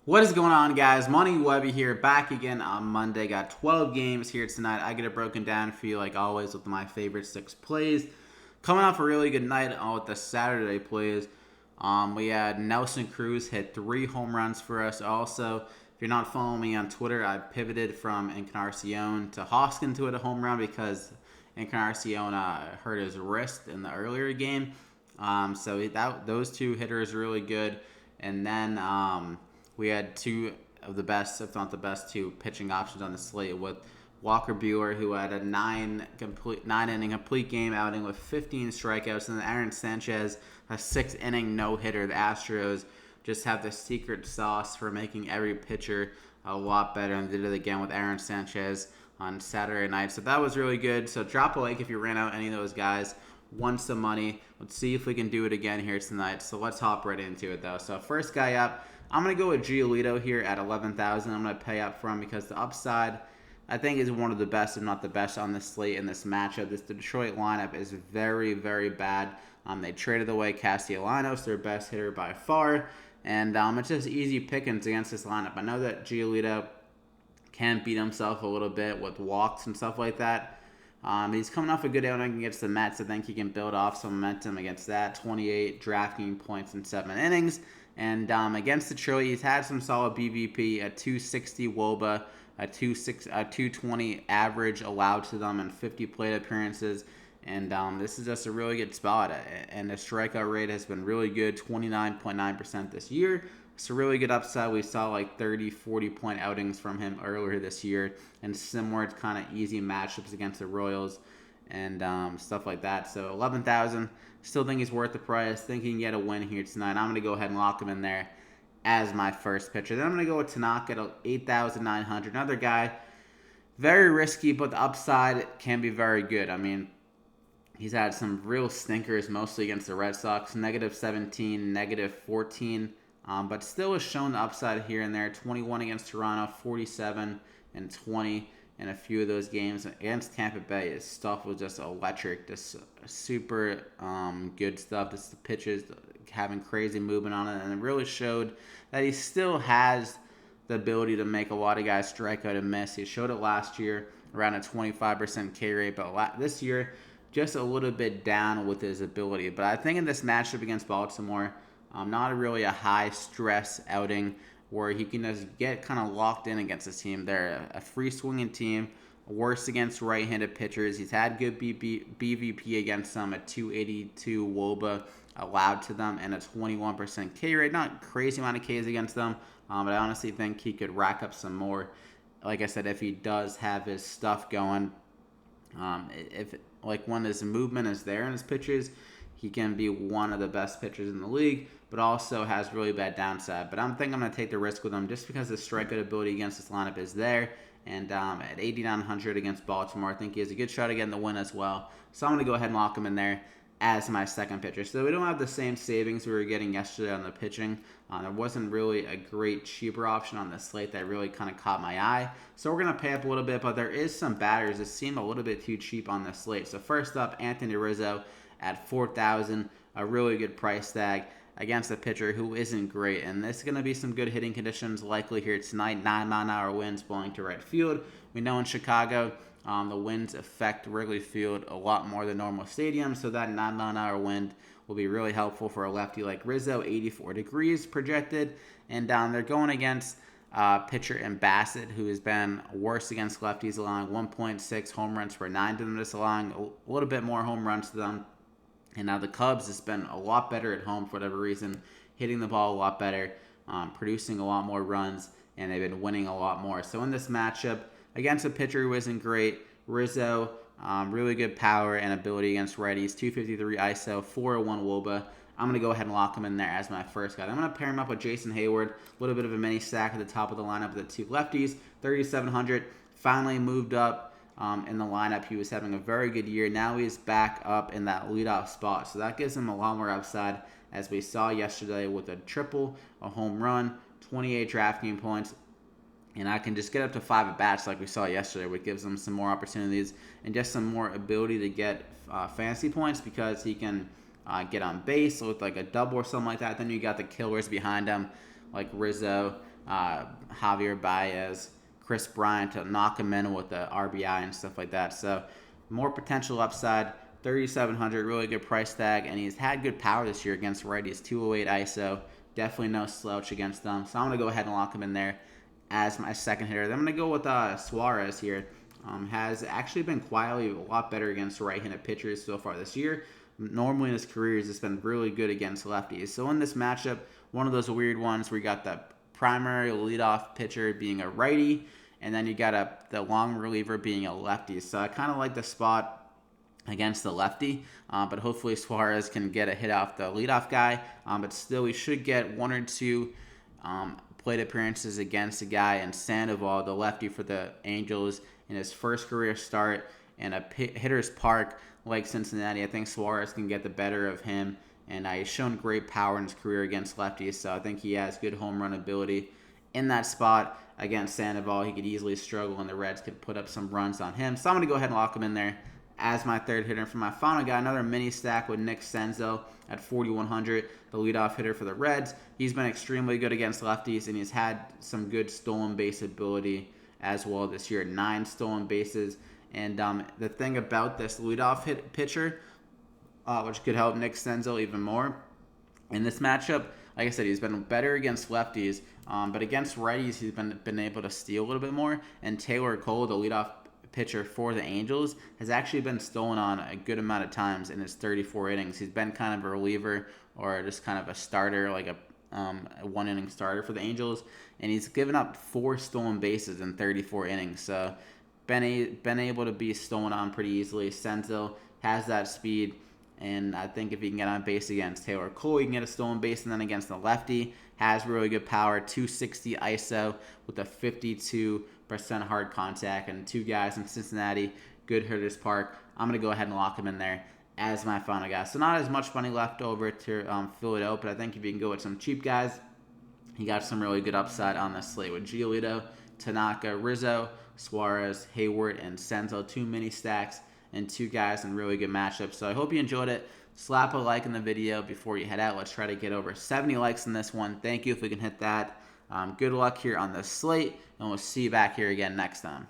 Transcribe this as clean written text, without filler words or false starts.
What is going on, guys? Money Webby here, back again on Monday. Got 12 games here tonight. I get it broken down for you, like always, with my favorite 6 plays. Coming off a really good night with the Saturday plays. We had Nelson Cruz hit 3 home runs for us. Also, if you're not following me on Twitter, I pivoted from Encarnacion to Hoskin to hit a home run because Encarnacion hurt his wrist in the earlier game. Those two hitters really good. And then we had two of the best, if not the best, two pitching options on the slate with Walker Buehler, who had a nine-inning complete game outing with 15 strikeouts, and then Aaron Sanchez, a 6-inning no-hitter. The Astros just have the secret sauce for making every pitcher a lot better, and they did it again with Aaron Sanchez on Saturday night. So that was really good. So drop a like if you ran out any of those guys. Won some money. Let's see if we can do it again here tonight. So let's hop right into it, though. So first guy up, I'm going to go with Giolito here at 11,000. I'm going to pay up for him because the upside, I think, is one of the best, if not the best, on this slate in this matchup. This Detroit lineup is very, very bad. They traded away Castellanos, their best hitter by far, and it's just easy pickings against this lineup. I know that Giolito can beat himself a little bit with walks and stuff like that. He's coming off a good outing against the Mets. I think he can build off some momentum against that. 28 DraftKings points in 7 innings. And against Detroit, he's had some solid BVP, a 260 WOBA, a 220 average allowed to them, and 50 plate appearances. And this is just a really good spot. And the strikeout rate has been really good, 29.9% this year. It's a really good upside. We saw like 30, 40-point outings from him earlier this year, and similar kind of easy matchups against the Royals and stuff like that. So 11,000. Still think he's worth the price. Think he can get a win here tonight. I'm going to go ahead and lock him in there as my first pitcher. Then I'm going to go with Tanaka at 8,900. Another guy, very risky, but the upside can be very good. I mean, he's had some real stinkers, mostly against the Red Sox. -17, -14. But still has shown the upside here and there. 21 against Toronto, 47 and 20 in a few of those games. Against Tampa Bay, his stuff was just electric. Just super good stuff. Just the pitches having crazy movement on it. And it really showed that he still has the ability to make a lot of guys strike out and miss. He showed it last year around a 25% K rate. But this year, just a little bit down with his ability. But I think in this matchup against Baltimore, not really a high-stress outing where he can just get kind of locked in against this team. They're a free-swinging team, worse against right-handed pitchers. He's had good BVP against them, a 282 WOBA allowed to them, and a 21% K rate. Not crazy amount of Ks against them, but I honestly think he could rack up some more. Like I said, if he does have his stuff going, when his movement is there in his pitches, he can be one of the best pitchers in the league, but also has really bad downside. But I'm going to take the risk with him just because the strikeout ability against this lineup is there. And at 8,900 against Baltimore, I think he has a good shot at getting the win as well. So I'm going to go ahead and lock him in there as my second pitcher. So we don't have the same savings we were getting yesterday on the pitching. There wasn't really a great cheaper option on the slate that really kind of caught my eye. So we're going to pay up a little bit, but there is some batters that seem a little bit too cheap on the slate. So first up, Anthony Rizzo at 4,000, a really good price tag against a pitcher who isn't great. And there's going to be some good hitting conditions likely here tonight. 9-mile-an-hour winds blowing to right field. We know in Chicago, the winds affect Wrigley Field a lot more than normal stadiums, so that 9-mile-an-hour wind will be really helpful for a lefty like Rizzo. 84 degrees projected. And they're going against pitcher and Bassett, who has been worse against lefties, allowing 1.6 home runs per 9 to them, just allowing a little bit more home runs to them. And now the Cubs has been a lot better at home for whatever reason, hitting the ball a lot better, producing a lot more runs, and they've been winning a lot more. So in this matchup, against a pitcher who isn't great, Rizzo, really good power and ability against righties, 253 ISO, 401 WOBA. I'm going to go ahead and lock him in there as my first guy. I'm going to pair him up with Jason Heyward, a little bit of a mini stack at the top of the lineup with the two lefties, 3,700, finally moved up in the lineup. He was having a very good year. Now he's back up in that leadoff spot. So that gives him a lot more upside, as we saw yesterday with a triple, a home run, 28 DraftKings points. And I can just get up to 5 at-bats like we saw yesterday, which gives him some more opportunities and just some more ability to get fantasy points because he can get on base with like a double or something like that. Then you got the killers behind him like Rizzo, Javier Baez, Chris Bryant to knock him in with the RBI and stuff like that. So more potential upside. 3,700, really good price tag, and he's had good power this year against righties. 208 ISO, definitely no slouch against them. So I'm gonna go ahead and lock him in there as my second hitter. Then I'm gonna go with Suarez here. Has actually been quietly a lot better against right-handed pitchers so far this year. Normally in his career, he's just been really good against lefties. So in this matchup, one of those weird ones where you got the primary leadoff pitcher being a righty, and then you got the long reliever being a lefty. So I kind of like the spot against the lefty, but hopefully Suarez can get a hit off the leadoff guy. But still, we should get one or two plate appearances against a guy in Sandoval, the lefty for the Angels, in his first career start in a hitter's park like Cincinnati. I think Suarez can get the better of him, and he's shown great power in his career against lefties, so I think he has good home run ability in that spot. Against Sandoval, he could easily struggle, and the Reds could put up some runs on him. So I'm going to go ahead and lock him in there as my third hitter. For my final guy, another mini stack with Nick Senzel at 4,100, the leadoff hitter for the Reds. He's been extremely good against lefties, and he's had some good stolen base ability as well this year. 9 stolen bases. And the thing about this leadoff pitcher, which could help Nick Senzel even more in this matchup, like I said, he's been better against lefties, but against righties, he's been able to steal a little bit more. And Taylor Cole, the leadoff pitcher for the Angels, has actually been stolen on a good amount of times in his 34 innings. He's been kind of a reliever or just kind of a starter, like a one-inning starter for the Angels, and he's given up 4 stolen bases in 34 innings. So been able to be stolen on pretty easily. Senzel has that speed, and I think if he can get on base against Taylor Cole, he can get a stolen base, and then against the lefty, has really good power, 260 ISO with a 52% hard contact, and 2 guys in Cincinnati, good hitters park. I'm going to go ahead and lock him in there as my final guy. So not as much money left over to fill it out, but I think if you can go with some cheap guys, he got some really good upside on the slate with Giolito, Tanaka, Rizzo, Suarez, Hayward, and Senzel. 2 mini stacks and 2 guys in really good matchups. So I hope you enjoyed it. Slap a like in the video before you head out. Let's try to get over 70 likes in this one. Thank you if we can hit that. Good luck here on the slate, and we'll see you back here again next time.